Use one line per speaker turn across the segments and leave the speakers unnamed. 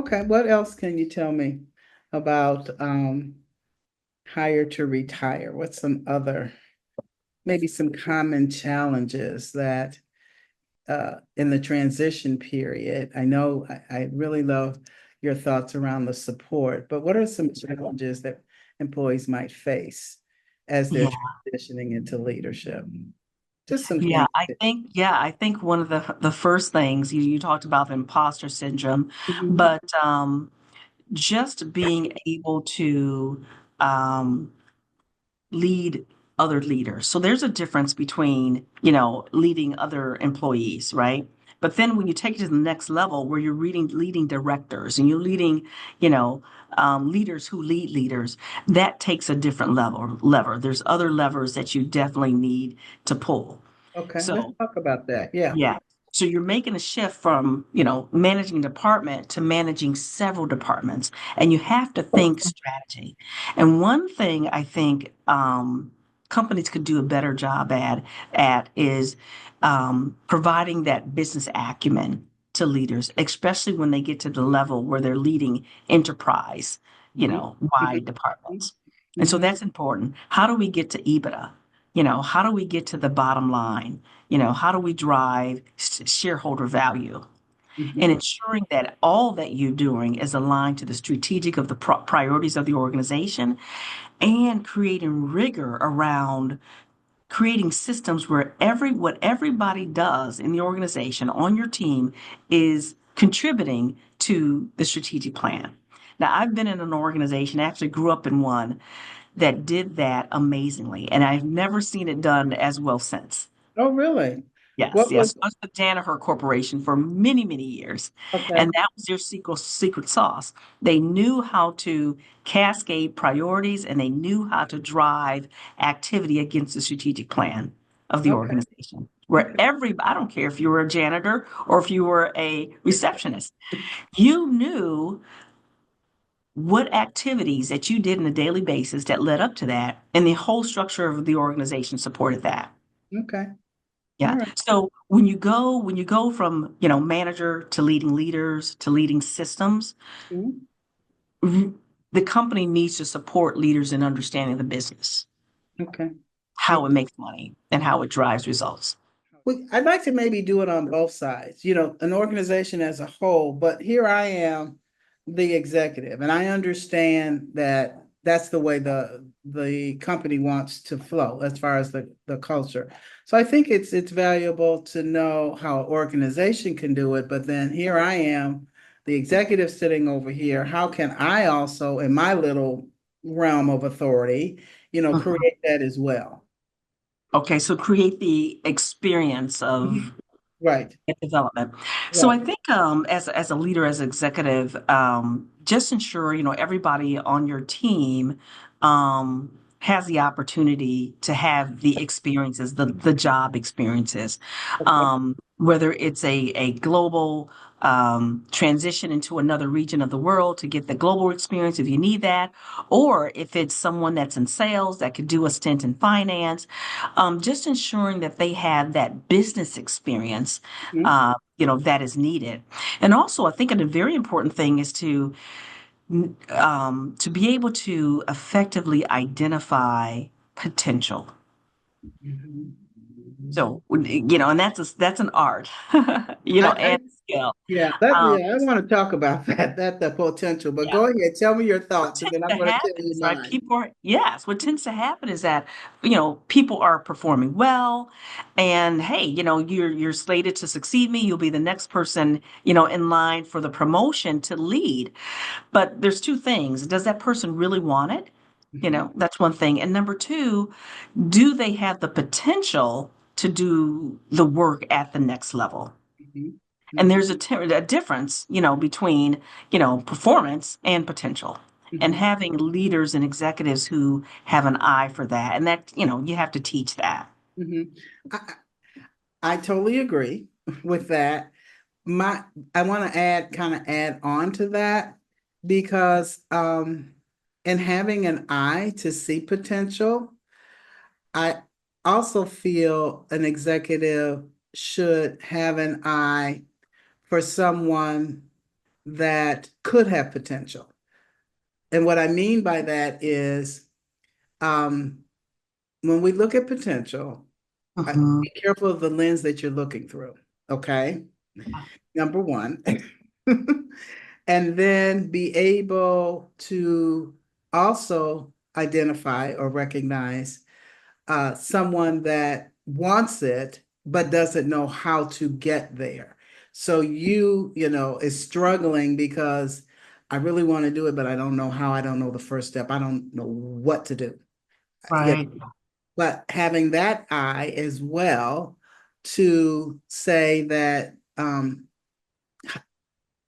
Okay, what else can you tell me about hire to retire? What's some other, maybe some common challenges that in the transition period? I know I really love your thoughts around the support, but what are some challenges that employees might face as they're
Yeah.
transitioning into leadership? Just some
Yeah,
things.
I think one of the first things you talked about the imposter syndrome,
Mhm.
but just being able to um, lead other leaders. So there's a difference between, leading other employees, right? But then when you take it to the next level where you're leading directors and you're leading, you know, leaders who lead leaders, that takes a different lever. There's other levers that you definitely need to pull.
Okay, let's
So
talk about that. Yeah.
yeah. So you're making a shift from, managing a department to managing several departments, and you have to think strategy. And one thing I think companies could do a better job at is providing that business acumen to leaders, especially when they get to the level where they're leading enterprise,
Mhm.
wide
Mhm.
departments. And so
Mhm.
that's important. How do we get to EBITDA? How do we get to the bottom line? How do we drive shareholder value and
Mhm.
ensuring that all that you're doing is aligned to the strategic of the priorities of the organization and creating rigor around creating systems where what everybody does in the organization on your team is contributing to the strategic plan. Now, I've been in an organization, I actually grew up in one that did that amazingly, and I've never seen it done as well since.
Oh, really?
Yes,
What
yes.
was,
I was with Danaher Corporation for many, many years.
okay,
And that was their secret sauce. They knew how to cascade priorities and they knew how to drive activity against the strategic plan of the
okay,
organization. Where
okay.
I don't care if you were a janitor or if you were a receptionist, you knew what activities that you did on a daily basis that led up to that, and the whole structure of the organization supported that.
Okay. All
Yeah.
right.
So when you go from, manager to leading leaders to leading systems,
Mhm.
r- the company needs to support leaders in understanding the business,
Okay.
how it makes money and how it drives results.
I'd like to maybe do it on both sides, an organization as a whole, but here I am, the executive, and I understand that that's the way the company wants to flow as far as the culture. So I think it's valuable to know how an organization can do it, but then here I am, the executive sitting over here. How can I also, in my little realm of authority,
Mhm.
create that as well?
Okay, so create the experience
Mhm.
of
Right,
development. So I
right.
think as a leader, as executive, just ensure everybody on your team has the opportunity to have the experiences, the job experiences,
Okay.
whether it's a global transition into another region of the world to get the global experience if you need that, or if it's someone that's in sales that could do a stint in finance, just ensuring that they have that business experience
Mhm.
that is needed. And also, I think a very important thing is to be able to effectively identify potential.
Mhm.
So, and that's an art,
I
and skill.
yeah,
Um,
I want to talk about that the potential, but
yeah.
go ahead, tell me your
What
thoughts, and
tends
then I'm
to
going to tell
happen
you
is, right,
mine.
what tends to happen is that, people are performing well and hey, you're slated to succeed me. You'll be the next person, in line for the promotion to lead. But there's two things. Does that person really want it?
Mhm.
That's one thing. And number two, do they have the potential to do the work at the next level?
Mhm.
And
Mhm.
there's a difference, between, performance and potential. And
Mhm.
having leaders and executives who have an eye for that. And that, you have to teach that.
Mhm. I, I totally agree with that. My, I want to add on to that because, in having an eye to see potential, I also feel an executive should have an eye for someone that could have potential. And what I mean by that is, um, when we look at potential,
Mhm.
be careful of the lens that you're looking through. Okay. Number one. And then be able to also identify or recognize someone that wants it but doesn't know how to get there. So is struggling because I really want to do it, but I don't know how. I don't know the first step. I don't know what to do. Yeah,
Right.
but having that eye as well to say that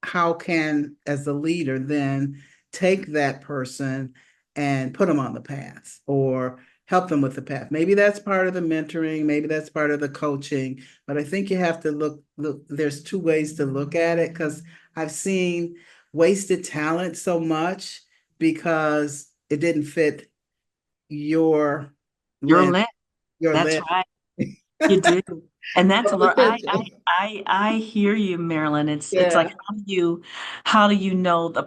how can, as a leader, then take that person and put them on the path or help them with the path. Maybe that's part of the mentoring, maybe that's part of the coaching, but I think you have to look, there's two ways to look at it because I've seen wasted talent so much because it didn't fit your
Your
lens,
lens.
your
That's
lens.
right. You do. And that's a learn.
Potential.
I hear you, Marilyn. It's like
Yeah,
how do you know the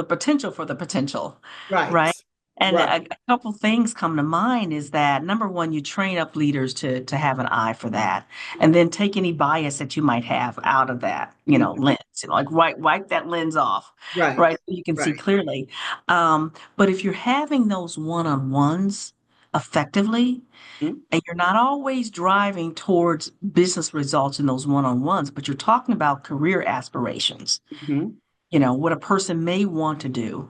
potential for the potential,
right,
right? And
right.
a couple things come to mind is that number one, you train up leaders to have an eye for that, and then take any bias that you might have out of that,
Mhm.
lens. Like wipe that lens off,
Right,
right? So you can see
right.
clearly. But if you're having those one-on-ones effectively,
Mhm.
and you're not always driving towards business results in those one-on-ones, but you're talking about career aspirations,
Mhm.
what a person may want to do,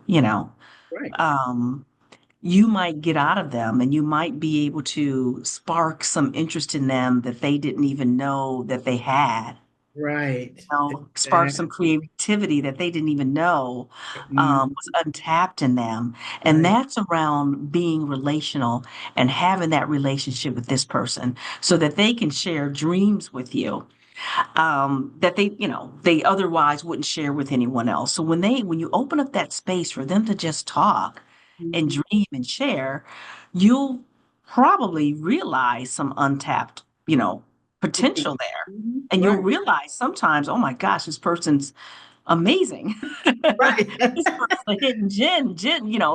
Right.
um, you might get out of them and you might be able to spark some interest in them that they didn't even know that they had.
Right.
Spark some
Exactly.
creativity that they didn't even know
Mhm.
was untapped in them. And
Right.
that's around being relational and having that relationship with this person so that they can share dreams with you that they otherwise wouldn't share with anyone else. So when you open up that space for them to just talk and
Mhm.
dream and share, you'll probably realize some untapped, potential there.
Mhm.
And you'll
Right.
realize sometimes, oh my gosh, this person's amazing.
Right.
This person's a hidden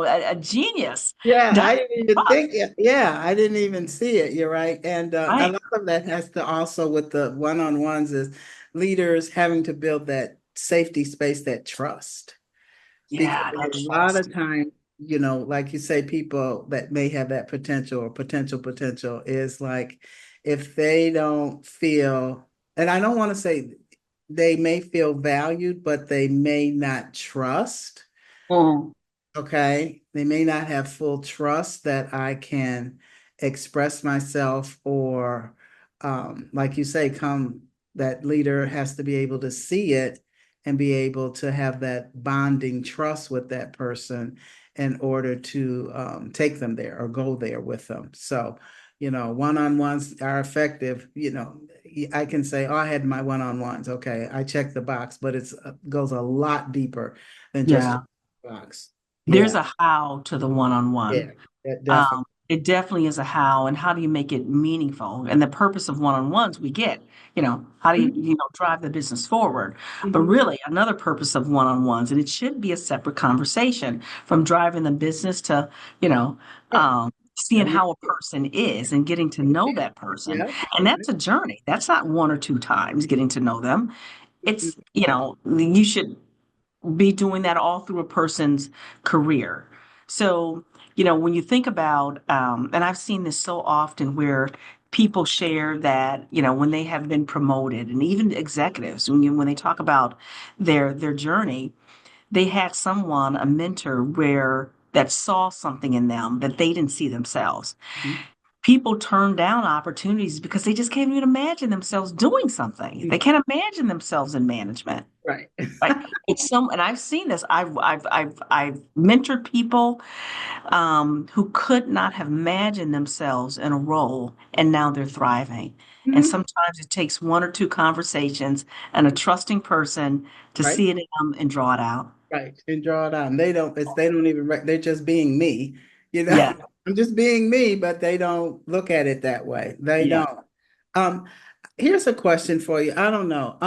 a genius.
Yeah, I
Diamond
didn't
in the
even
rough,
think it. Yeah, I didn't even see it. You're right. And a
right?
lot of that has to also with the one-on-ones is leaders having to build that safety space, that trust. Because
Yeah,
a
that
lot
trust.
of time, like you say, people that may have that potential or potential is like if they don't feel, and I don't want to say they may feel valued, but they may not trust.
Mm,
Okay, they may not have full trust that I can express myself or, like you say, that leader has to be able to see it and be able to have that bonding trust with that person in order to take them there or go there with them. So, one-on-ones are effective. I can say, oh, I had my one-on-ones. Okay, I checked the box, but it's goes a lot deeper than just
yeah.
a box.
There's
Yeah,
a how to the one-on-one.
yeah, that definitely.
It definitely is a how, and how do you make it meaningful? And the purpose of one-on-ones we get, how do you,
Mhm,
drive the business forward? But
mhm.
really, another purpose of one-on-ones, and it should be a separate conversation from driving the business to, you know,
Yeah,
seeing
have you?
how a person is and getting to know that person.
Yeah,
And
right.
that's a journey. That's not one or two times getting to know them.
Mhm,
It's, you should be doing that all through a person's career. So, when you think about, and I've seen this so often where people share that, when they have been promoted, and even executives, when they talk about their journey, they had someone, a mentor, where that saw something in them that they didn't see themselves.
mhm,
People turn down opportunities because they just can't even imagine themselves doing something.
mhm.
They can't imagine themselves in management.
Right.
Right. And I've seen this. I've mentored people who could not have imagined themselves in a role, and now they're thriving. And
Mhm.
sometimes it takes one or two conversations and a trusting person to
Right,
see it in them and draw it out.
right. And draw it out. And they don't even, they're just being me, you know.
Yeah,
I'm just being me, but they don't look at it that way. They
yeah.
don't. Um, Here's a question for you. I don't know.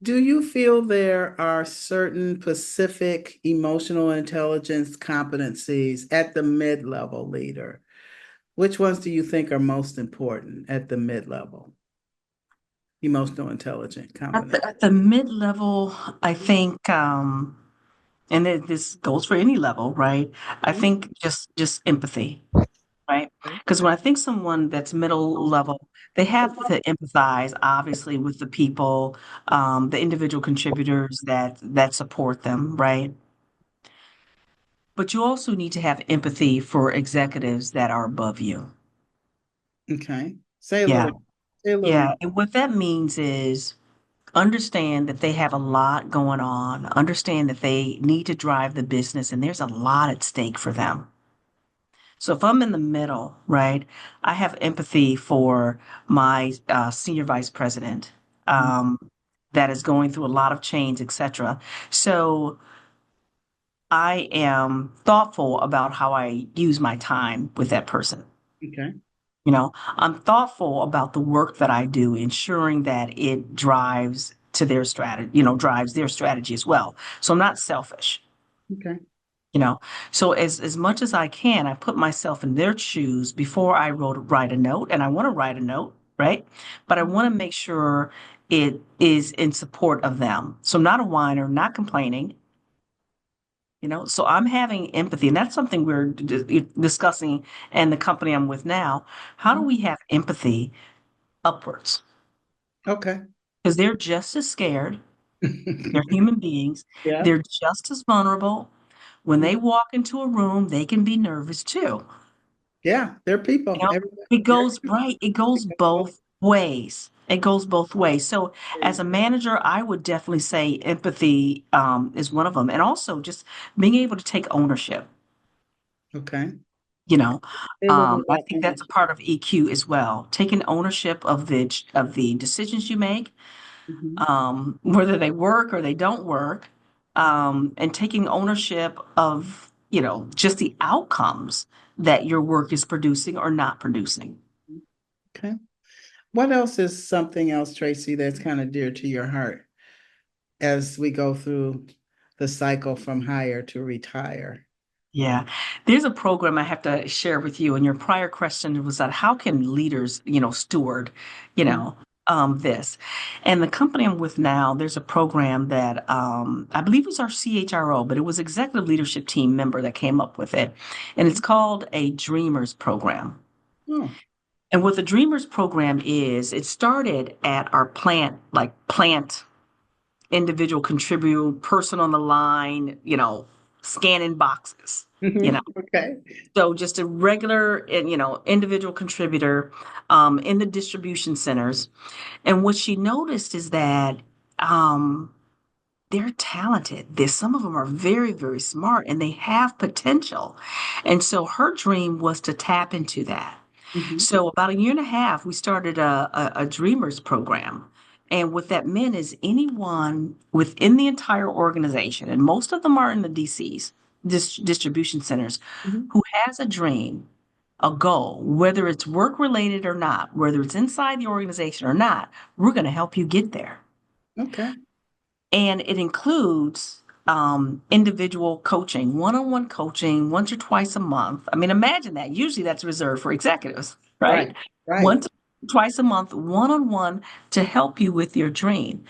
Do you feel there are certain Pacific emotional intelligence competencies at the mid-level leader? Which ones do you think are most important at the mid-level? Emotional intelligence competence.
At the mid-level, I think, and this goes for any level, right? I
Mhm.
think just empathy, right? Because when I think someone that's middle level, they have to empathize, obviously, with the people, the individual contributors that support them, right? But you also need to have empathy for executives that are above you.
Okay.
Yeah,
Say a little
yeah.
more.
And what that means is understand that they have a lot going on, understand that they need to drive the business, and there's a lot at stake for them. So if I'm in the middle, right, I have empathy for my senior vice president that is going through a lot of change, etc. So I am thoughtful about how I use my time with that person.
Okay.
I'm thoughtful about the work that I do, ensuring that it drives to their strategy, drives their strategy as well. So I'm not selfish,
Okay.
you know. So as much as I can, I put myself in their shoes before I write a note, and I want to write a note, right? But I want to make sure it is in support of them. So I'm not a whiner, not complaining. So I'm having empathy, and that's something we're discussing in the company I'm with now. How do we have empathy upwards?
Okay.
Because they're just as scared. They're human beings.
Yeah.
They're just as vulnerable. When they walk into a room, they can be nervous too.
Yeah. They're
You
people.
know,
Everybody.
it
They're
goes right. It goes both ways. It goes both ways. So as a manager, I would definitely say empathy is one of them, and also just being able to take ownership.
okay.
You know,
Say a little bit
I
about
think that's a
ownership.
part of EQ as well. Taking ownership of the decisions you make,
Mhm.
whether they work or they don't work, and taking ownership of, just the outcomes that your work is producing or not producing.
Okay. What else is something else, Tracy, that's kind of dear to your heart as we go through the cycle from hire to retire?
Yeah, there's a program I have to share with you. And your prior question was that how can leaders, steward, you
Mhm.
know, this? And the company I'm with now, there's a program that I believe was our CHRO, but it was executive leadership team member that came up with it. And it's called a Dreamers program.
Oh,
And what the Dreamers program is, it started at our plant individual contributor, person on the line, scanning boxes. You know,
okay.
so just a regular, individual contributor in the distribution centers. And what she noticed is that um, they're talented. Some of them are very, very smart and they have potential. And so her dream was to tap into that.
Mhm.
So about a year and a half, we started a Dreamers program. And what that meant is anyone within the entire organization, and most of them are in the DCs, distribution centers,
Mhm.
who has a dream, a goal, whether it's work related or not, whether it's inside the organization or not, we're going to help you get there.
Okay.
And it includes individual coaching, one-on-one coaching once or twice a month. I mean, imagine that. Usually that's reserved for executives, right?
Right. Right.
Once, twice a month, one-on-one to help you with your dream.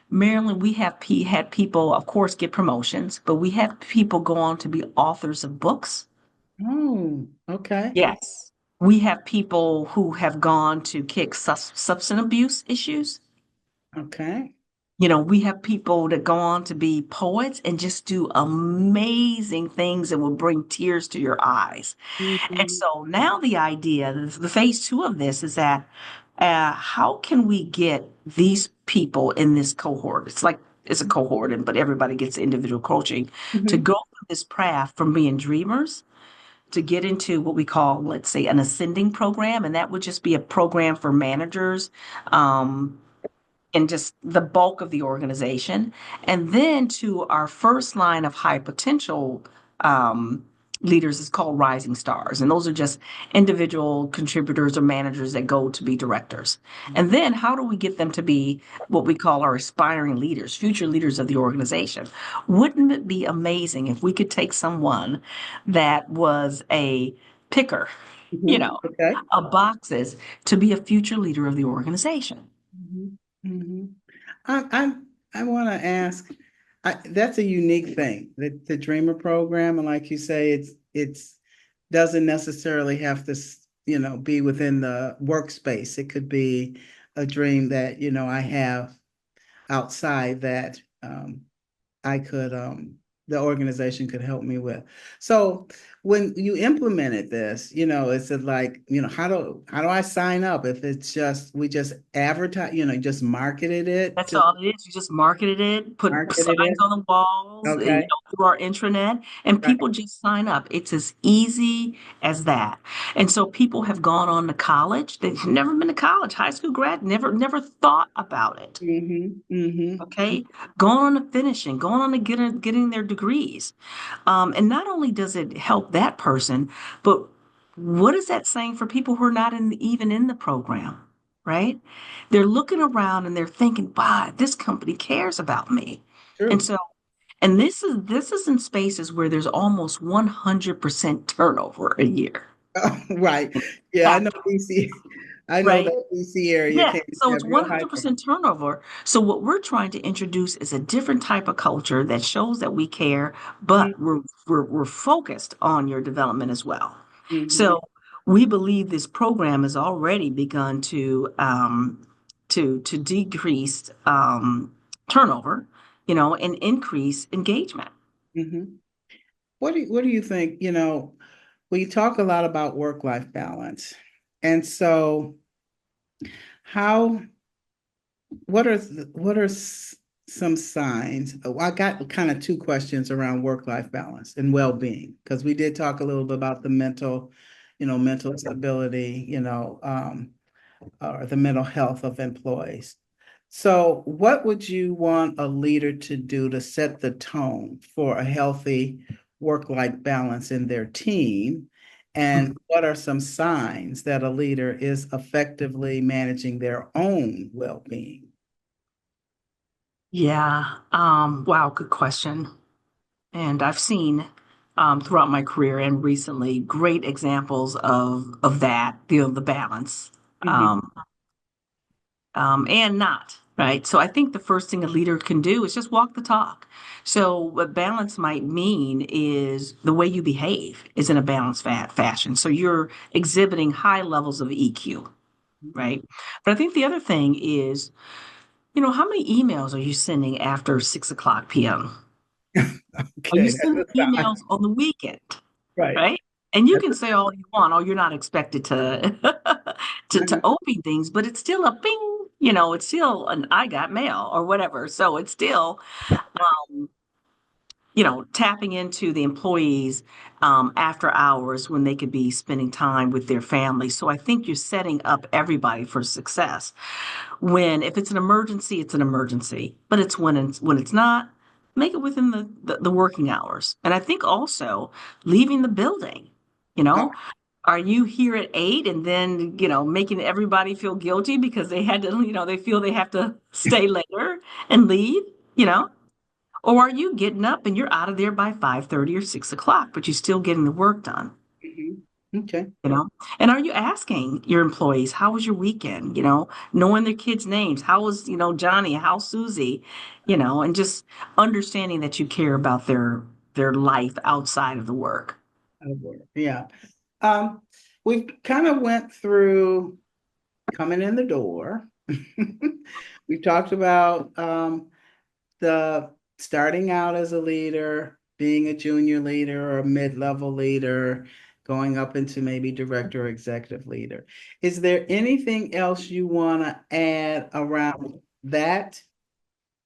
Maryland, we have had people, of course, get promotions, but we have people go on to be authors of books.
Oh, okay.
Yes. We have people who have gone to kick substance abuse issues.
Okay.
We have people that go on to be poets and just do amazing things that will bring tears to your eyes. And
Mhm.
so now the idea, the phase two of this is that how can we get these people in this cohort? It's like it's a cohort, but everybody gets individual coaching to
Mhm.
go through this path from being dreamers to get into what we call, let's say, an ascending program. And that would just be a program for managers. And just the bulk of the organization. And then to our first line of high potential leaders is called rising stars. And those are just individual contributors or managers that go to be directors. And then how do we get them to be what we call our aspiring leaders, future leaders of the organization? Wouldn't it be amazing if we could take someone that was a picker, you
Mhm.
know,
Okay.
of boxes to be a future leader of the organization?
Mhm. Mhm. I want to ask, that's a unique thing, the Dreamer program, and like you say, it's doesn't necessarily have to, be within the workspace. It could be a dream that, I have outside that I could the organization could help me with. So when you implemented this, is it like, how do I sign up? If it's just we just advertise, just marketed it
That's
to
all it is. You just marketed it, put
marketed
signs
it.
on the walls,
Okay.
through our intranet, and
Right.
people just sign up. It's as easy as that. And so people have gone on to college. They've never been to college, high school grad, never thought about it.
Mm-hmm. Mm-hmm.
Okay, going on to finishing, going on to getting their degrees, and not only does it help that person, but what is that saying for people who are not even in the program, right? They're looking around and they're thinking, "Wow, this company cares about me," and
True.
so, and this is in spaces where there's almost 100% turnover a year.
Right. Yeah, I
Yeah,
know DC. I know
right.
that DC area
Yeah,
can
so
have
it's
real high turnover.
100% turnover. So what we're trying to introduce is a different type of culture that shows that we care, but we're focused on your development as well.
Mm-hmm.
So we believe this program has already begun to decrease turnover, and increase engagement.
Mm-hmm. What do you think? We talk a lot about work-life balance. And so how what are some signs? Oh, I got kind of two questions around work-life balance and well-being, because we did talk a little bit about the mental stability, or the mental health of employees. So, what would you want a leader to do to set the tone for a healthy work-life balance in their team? And what are some signs that a leader is effectively managing their own well-being?
Yeah. Wow, good question. And I've seen throughout my career and recently great examples of that, the balance,
Mhm.
um, and not, right? So I think the first thing a leader can do is just walk the talk. So what balance might mean is the way you behave is in a balanced fashion. So you're exhibiting high levels of EQ, right? But I think the other thing is, how many emails are you sending after 6 o'clock p.m.? Are you
Okay, that's
sending
a sign.
emails on the weekend?
Right.
Right? And you
That's
can say all you want, oh, you're not expected to to
a,
open things, but it's still a bing, it's still an I got mail or whatever. So it's still tapping into the employees after hours when they could be spending time with their families. So I think you're setting up everybody for success. When if it's an emergency, it's an emergency. But it's when it's not, make it within the working hours. And I think also leaving the building, you
oh,
know, are you here at 8 and then, making everybody feel guilty because they had to, they feel they have to stay later and leave, you know? Or are you getting up and you're out of there by 5:30 or 6 o'clock, but you're still getting the work done?
mhm. Okay.
You know, and are you asking your employees, how was your weekend? Knowing their kids' names. How was, Johnny? How's Susie? And just understanding that you care about their life outside of the work.
That'll work. Yeah. Um, we've kind of went through coming in the door. We talked about the starting out as a leader, being a junior leader or a mid-level leader, going up into maybe director or executive leader. Is there anything else you want to add around that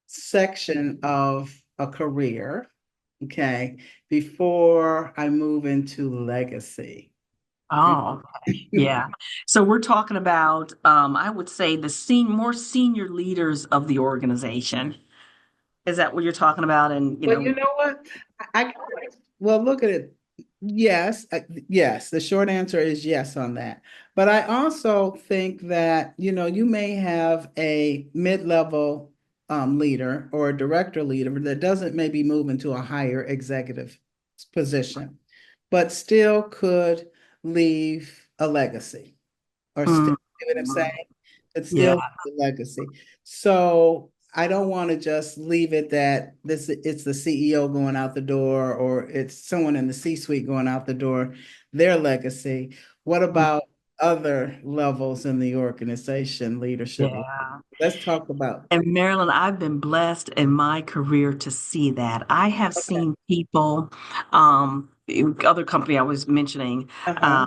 section of a career? Okay, before I move into legacy.
Oh, okay. Yeah. So we're talking about, I would say more senior leaders of the organization. Is that what you're talking about? And,
Well, you know what? I well, look at it. Yes, yes, the short answer is yes on that. But I also think that, you may have a mid-level leader or a director leader that doesn't maybe move into a higher executive position, but still could leave a legacy or still,
Mm,
you know what I'm saying? It's
yeah,
still the legacy. So I don't want to just leave it that it's the CEO going out the door or it's someone in the C-suite going out the door, their legacy. What about other levels in the organization, leadership?
yeah.
Let's talk about.
And Marilyn, I've been blessed in my career to see that. I have
Okay.
seen people, other company I was mentioning,
Uh-huh.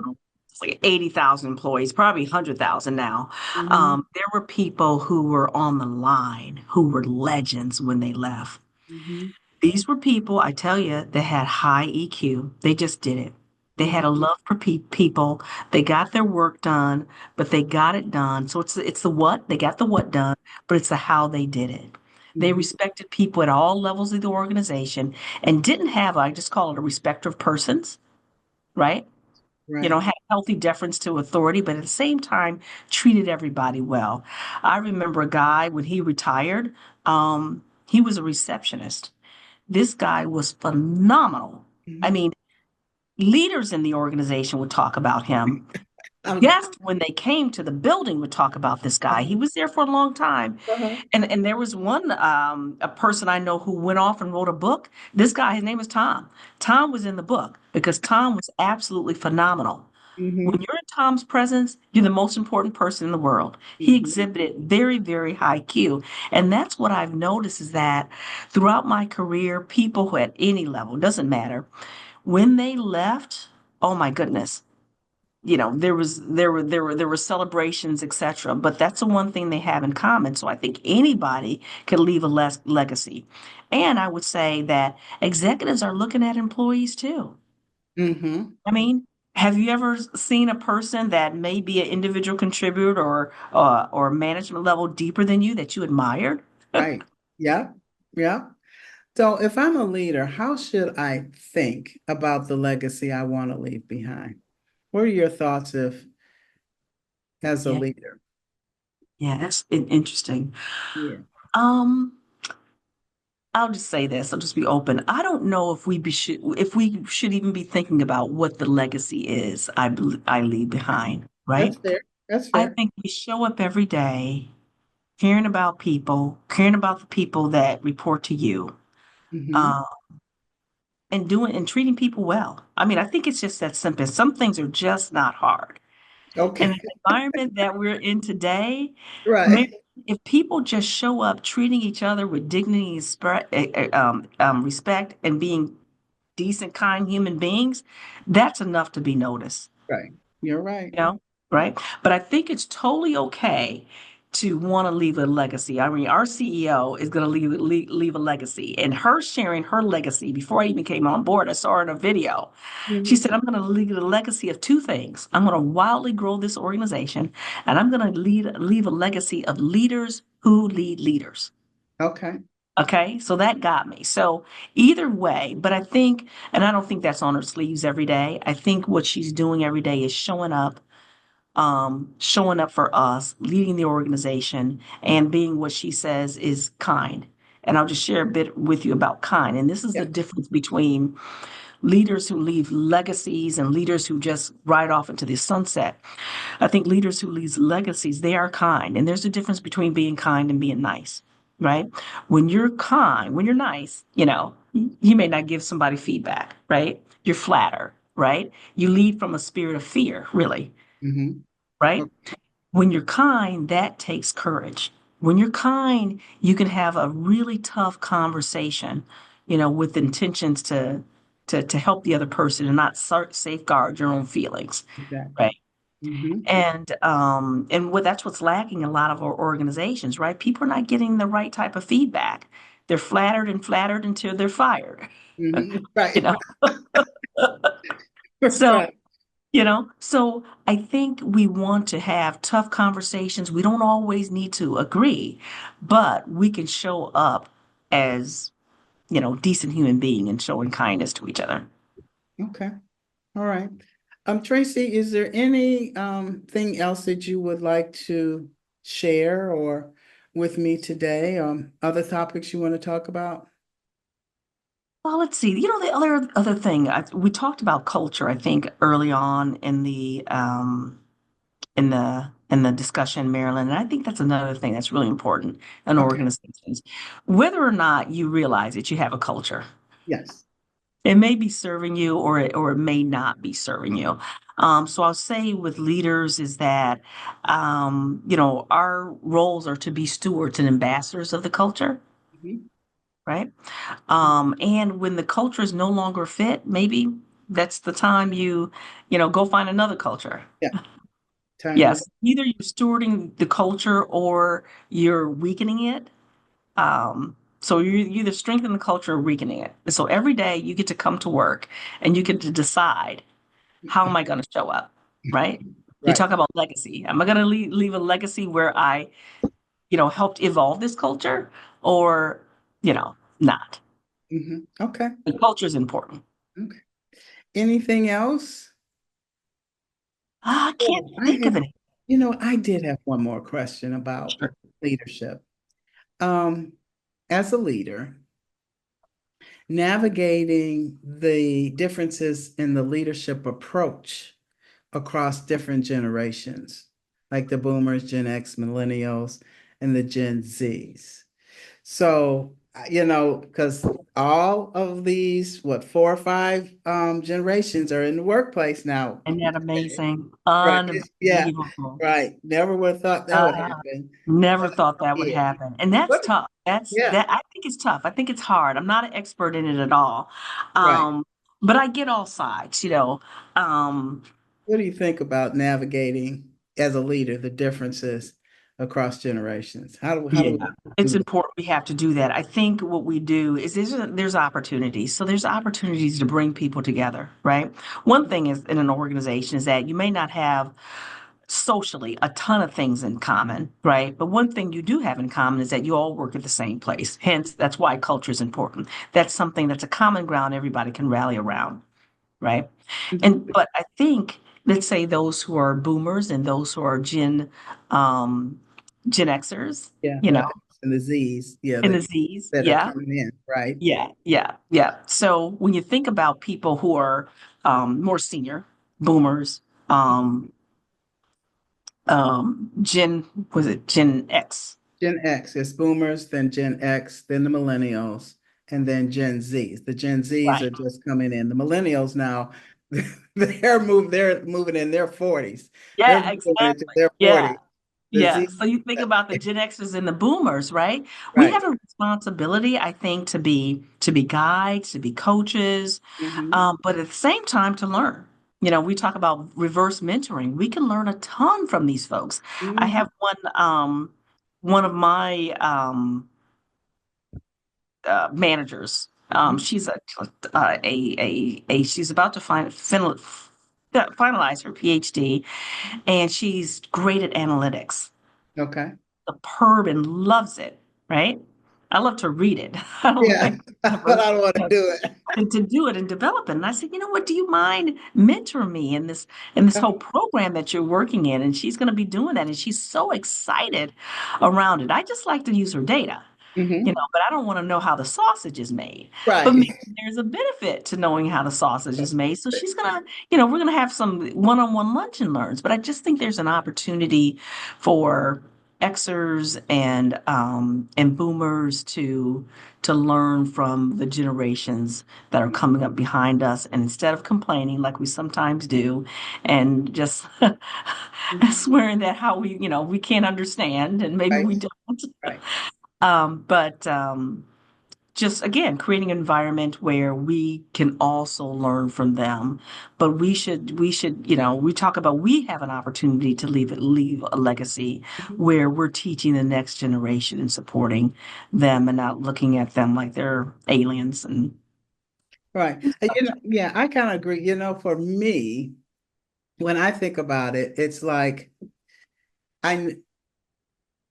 it's like 80,000 employees, probably 100,000 now.
Hmm.
There were people who were on the line, who were legends when they left.
Hmm.
These were people, I tell you, that had high EQ. They just did it. They had
Hmm.
a love for people. They got their work done, but they got it done. So it's the what, they got the what done, but it's the how they did it. They
Hmm.
respected people at all levels of the organization and didn't have, I just call it a respect of persons, right?
Right.
Had healthy deference to authority, but at the same time treated everybody well. I remember a guy when he retired, he was a receptionist. This guy was phenomenal. I
Hmm.
mean, leaders in the organization would talk about him.
I'm,
Guests, when they came to the building, would talk about this guy. He was there for a long time.
uh-huh.
And there was one a person I know who went off and wrote a book. This guy, his name was Tom. Tom was in the book because Tom was absolutely phenomenal. When
Hmm.
you're in Tom's presence, you're the most important person in the world. He
Hmm.
exhibited very, very high Q. And that's what I've noticed is that throughout my career, people who at any level, doesn't matter, when they left, oh my goodness, there were celebrations, etc. But that's the one thing they have in common. So I think anybody could leave a legacy. And I would say that executives are looking at employees too.
Hmm.
I mean, have you ever seen a person that may be an individual contributor or management level deeper than you that you admired?
Right. Yeah. Yeah. So if I'm a leader, how should I think about the legacy I want to leave behind? What are your thoughts if as a
Yeah,
leader?
yeah, that's interesting.
Yeah.
Um, I'll just say this. I'll just be open. I don't know if we should even be thinking about what the legacy is I leave behind,
That's
right?
fair. That's
I
fair.
think we show up every day caring about people, caring about the people that report to you,
Hmm.
uh, and doing and treating people well. I mean, I think it's just that simple. Some things are just not hard. And
Okay.
the environment that we're in today,
Right.
maybe if people just show up treating each other with dignity, respect, and being decent, kind human beings, that's enough to be noticed,
Right. You're right.
you know, right? But I think it's totally okay to want to leave a legacy. I mean, our CEO is going to leave a legacy, and her sharing her legacy before I even came on board, I saw her in a video. She
Hmm.
said, I'm going to leave a legacy of two things. I'm going to wildly grow this organization, and I'm going to leave a legacy of leaders who lead leaders.
Okay.
Okay, so that got me. So either way, but I think, and I don't think that's on her sleeves every day. I think what she's doing every day is showing up for us, leading the organization, and being what she says is kind. And I'll just share a bit with you about kind. And this is the
Yeah.
difference between leaders who leave legacies and leaders who just ride off into the sunset. I think leaders who leave legacies, they are kind. And there's a difference between being kind and being nice, right? When you're kind, when you're nice, you may not give somebody feedback, right? You're flatter, right? You lead from a spirit of fear, really,
Hmm.
right? When you're kind, that takes courage. When you're kind, you can have a really tough conversation, with intentions to help the other person and not safeguard your own feelings,
Exactly.
right?
Hmm.
And what that's what's lacking in a lot of our organizations, right? People are not getting the right type of feedback. They're flattered and flattered until they're fired,
Hmm.
you
Right.
know. So
Right.
so I think we want to have tough conversations. We don't always need to agree, but we can show up as, decent human being and showing kindness to each other.
Okay. All right. Tracy, is there any thing else that you would like to share or with me today? Other topics you want to talk about?
Well, let's see. The other thing we talked about culture, I think, early on in the discussion, Marilyn, and I think that's another thing that's really important in
Okay.
organizations. Whether or not you realize that you have a culture,
Yes.
it may be serving you or it may not be serving you. So I'll say with leaders is that our roles are to be stewards and ambassadors of the culture,
Mhm.
right? And when the culture is no longer fit, maybe that's the time go find another culture.
Yeah. Time to.
Yes, either you're stewarding the culture or you're weakening it. So you either strengthen the culture or weakening it. And so every day you get to come to work and you get to decide, how am I going to show up? Right? You
Right.
talk about legacy. Am I going to leave a legacy where I, helped evolve this culture or, not?
Okay.
The culture is important.
Okay. Anything else?
I can't
Oh,
think of it.
I did have one more question about
Sure.
leadership. Um, as a leader, navigating the differences in the leadership approach across different generations, like the boomers, Gen X, millennials, and the Gen Zs. So, because all of these, what, 4 or 5 generations are in the workplace now.
Isn't that amazing?
Right. Yeah,
Unbelievable.
right. Never would have thought that would
Uh,
happen.
Never
But
thought that would
yeah.
happen. And that's
What?
tough.
Yeah,
I think it's tough. I think it's hard. I'm not an expert in it at all.
right.
Um, but I get all sides. Um,
What do you think about navigating as a leader the differences across generations? How do
yeah,
we
it's
do that?
important we have to do that. I think what we do is there's opportunities. So there's opportunities to bring people together, right? One thing is in an organization is that you may not have socially a ton of things in common, right? But one thing you do have in common is that you all work at the same place. Hence, that's why culture is important. That's something that's a common ground everybody can rally around, right?
Mhm.
But I think, let's say those who are boomers and those who are Gen Xers,
Yeah,
you
the
know,
X and the Z's, yeah,
and the
that
Zs,
that are
yeah,
coming in, right?
yeah. So when you think about people who are more senior, boomers, um, was it Gen X?
Gen X is boomers, then Gen X, then the millennials, and then Gen Zs. The Gen Zs
Right.
are just coming in. The millennials now, they're moving in their 40s. They're
Yeah,
moving into
exactly.
their
Yeah.
40s. The
Yeah.
Z,
So you think about the Gen Xers and the boomers, right? We
right.
have a responsibility, I think, to be guides, to be coaches,
Hmm.
but at the same time to learn. We talk about reverse mentoring. We can learn a ton from these folks. I
Hmm.
have one of my managers. She's she's about to finalize her PhD, and she's great at analytics,
Okay.
superb, and loves it. Right? I love to read it. I don't
Yeah,
like
but I don't want to do it.
and to do it and develop it. And I said, you know what? Do you mind mentoring me in this whole program that you're working in? And she's going to be doing that, and she's so excited around it. I just like to use her data.
Hmm.
But I don't want to know how the sausage is made. But
Right.
maybe there's a benefit to knowing how the sausage is made. So she's gonna, we're gonna have some one-on-one lunch and learns. But I just think there's an opportunity for Xers and boomers to learn from the generations that are coming up behind us. And instead of complaining like we sometimes do, and just
Mhm.
swearing that how we can't understand and maybe
Right.
we don't.
Right.
But just again, creating an environment where we can also learn from them. But we should, we talk about we have an opportunity to leave a legacy
Mhm.
where we're teaching the next generation and supporting them and not looking at them like they're aliens and
Right. Yeah, I kind of agree. For me, when I think about it, it's like I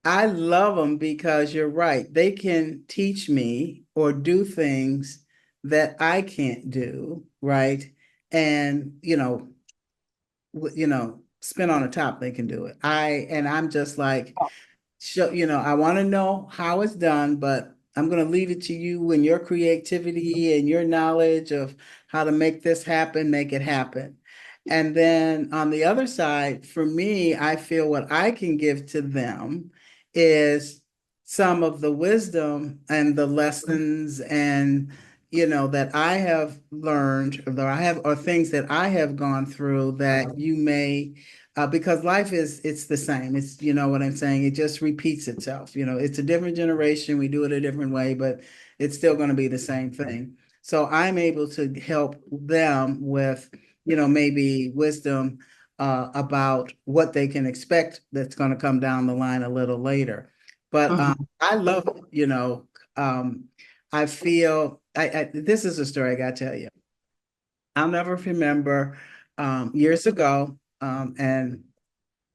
I love them because you're right. They can teach me or do things that I can't do, right? and spin on the top, they can do it. I'm just like, show, I want to know how it's done, but I'm going to leave it to you and your creativity and your knowledge of how to make this happen, make it happen. And then on the other side, for me, I feel what I can give to them is some of the wisdom and the lessons and that I have learned or things that I have gone through that you may because life it's the same. It's, what I'm saying? It just repeats itself. It's a different generation. We do it a different way, but it's still going to be the same thing. So I'm able to help them with, maybe wisdom about what they can expect that's going to come down the line a little later. But
Mhm.
I love it, um, I feel this is a story I got to tell you. I'll never remember years ago, and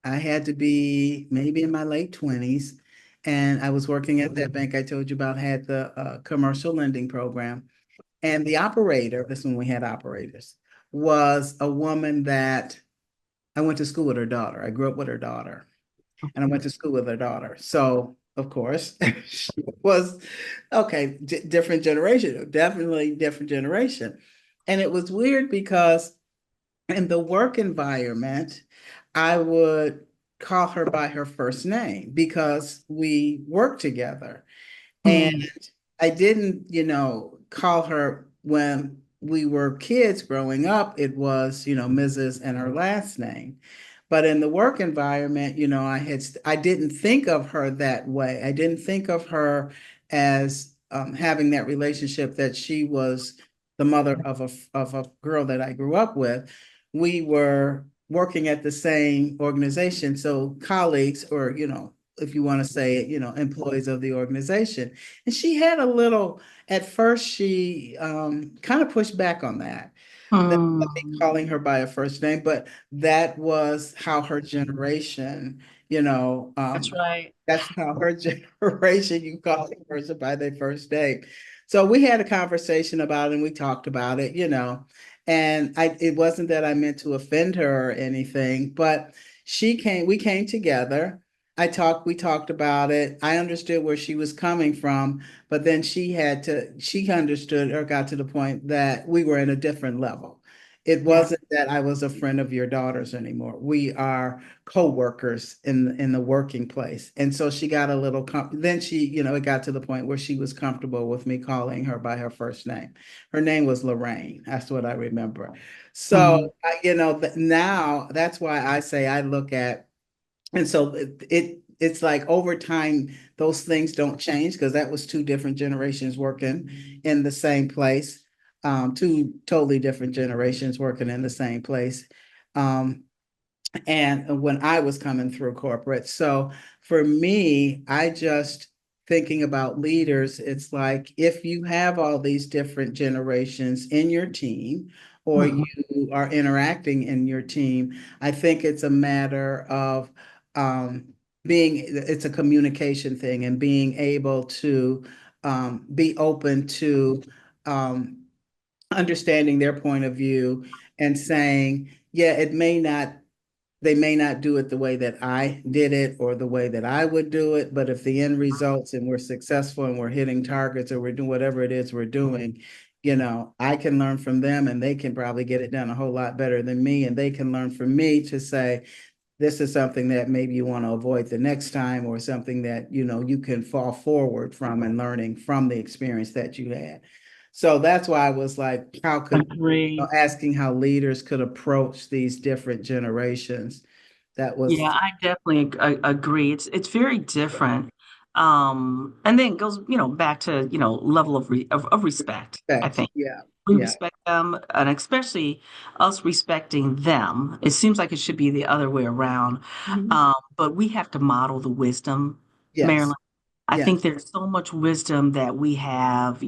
I had to be maybe in my late 20s, and I was working at that bank I told you about, had the commercial lending program. And the operator, this when we had operators, was a woman that I went to school with her daughter. I grew up with her daughter, and I went to school with her daughter. So, of course, she was okay, different generation, definitely different generation. And it was weird because in the work environment, I would call her by her first name because we worked together. And
Mm.
I didn't, call her when we were kids growing up. It was, Mrs. and her last name. But in the work environment, I didn't think of her that way. I didn't think of her as having that relationship that she was the mother of a girl that I grew up with. We were working at the same organization, so colleagues, or if you want to say it, employees of the organization. And she had a little, at first, she kind of pushed back on that me
Mm.
calling her by a first name, but that was how her generation, you know,
That's
um,
right.
that's how her generation, you call a person by their first name. So we had a conversation about it and we talked about it, and it wasn't that I meant to offend her or anything, but we came together. We talked about it. I understood where she was coming from, but then she understood or got to the point that we were in a different level. It
Yeah.
wasn't that I was a friend of your daughter's anymore. We are co-workers in the working place. And so she got a little then she, it got to the point where she was comfortable with me calling her by her first name. Her name was Lorraine. That's what I remember. So,
Mhm.
now that's why I say I look at, and so it's like over time, those things don't change because that was two different generations working in the same place, two totally different generations working in the same place. Um, and when I was coming through corporate. So for me, I just thinking about leaders, it's like if you have all these different generations in your team or you
Mhm.
are interacting in your team, I think it's a matter of um, it's a communication thing and being able to be open to um, understanding their point of view and saying, yeah, they may not do it the way that I did it or the way that I would do it, but if the end results and we're successful and we're hitting targets or we're doing whatever it is we're doing, I can learn from them and they can probably get it done a whole lot better than me. And they can learn from me to say, this is something that maybe you want to avoid the next time or something that, you can fall forward from and learning from the experience that you had. So that's why I was like,
Agree.
asking how leaders could approach these different generations. That
Yeah,
was
I definitely agree. It's very different. And then it goes, back to, level of respect, I
fact.
think.
Yeah.
We
Yeah.
respect them, and especially us respecting them. It seems like it should be the other way around.
Mhm.
But we have to model the wisdom,
Yes.
Marilyn. I think
Yes.
there's so much wisdom that we have,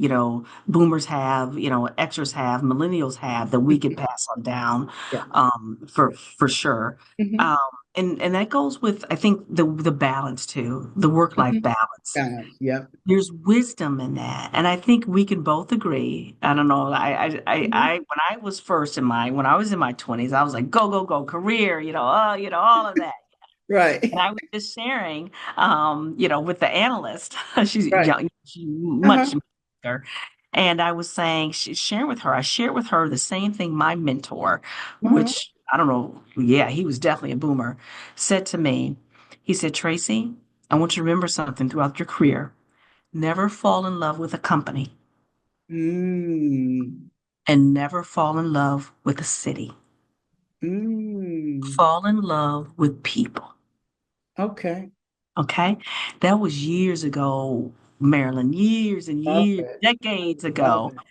boomers have, Xers have, millennials have that we could
Mhm.
pass on down,
Yeah.
for sure.
Mhm.
Um, And that goes with, I think, the balance too, the work-life
Mhm.
balance.
Balance. Yep.
There's wisdom in that. And I think we can both agree. I don't know.
Mhm.
When I was when I was in my 20s, I was like, go, go, go, career, all of that. And
Right.
I was just sharing, with the analyst. She's
Right.
young, she's much
Uh-huh.
younger. And I was saying, sharing with her, I shared with her the same thing my mentor,
Uh-huh.
which I don't know, yeah, he was definitely a boomer, said to me. He said, Tracy, I want you to remember something throughout your career. Never fall in love with a company
Mm.
and never fall in love with a city.
Mm.
Fall in love with people.
Okay.
Okay. That was years ago, Marilyn, years and
Love
years,
it.
decades
Love
ago.
it.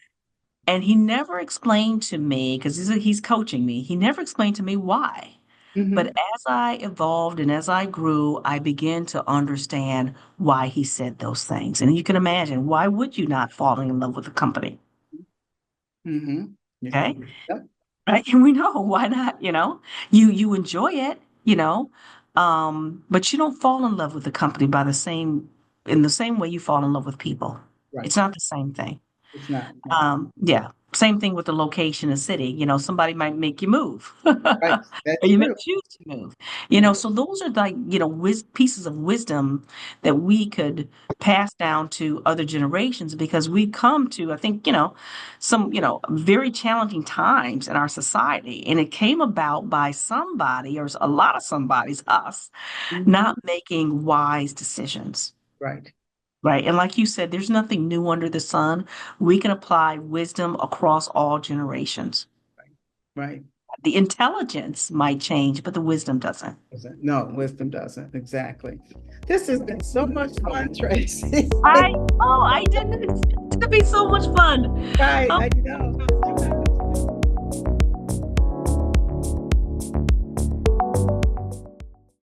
And he never explained to me, because he's coaching me, he never explained to me why. But
Hmm.
as I evolved and as I grew, I began to understand why he said those things. And you can imagine, why would you not fall in love with a company?
Hmm. Yeah.
Okay.
Yep.
Right. And we know why not, you enjoy it, but you don't fall in love with the company in the same way you fall in love with people.
Right.
It's not the same thing.
It's not. No.
Yeah. Same thing with the location and city. Somebody might make you move.
Right.
Or
That's
you may
true.
choose to move.
Right.
So those are like, pieces of wisdom that we could pass down to other generations because we've come to, I think, some, very challenging times in our society. And it came about by somebody or a lot of somebody's us
Hmm.
not making wise decisions.
Right.
Right. And like you said, there's nothing new under the sun. We can apply wisdom across all generations.
Right.
The intelligence might change, but the wisdom doesn't.
No, wisdom doesn't. Exactly. This has been so much fun, Tracy.
I didn't. It's going to be so much fun.
Right.
Oh,
I know.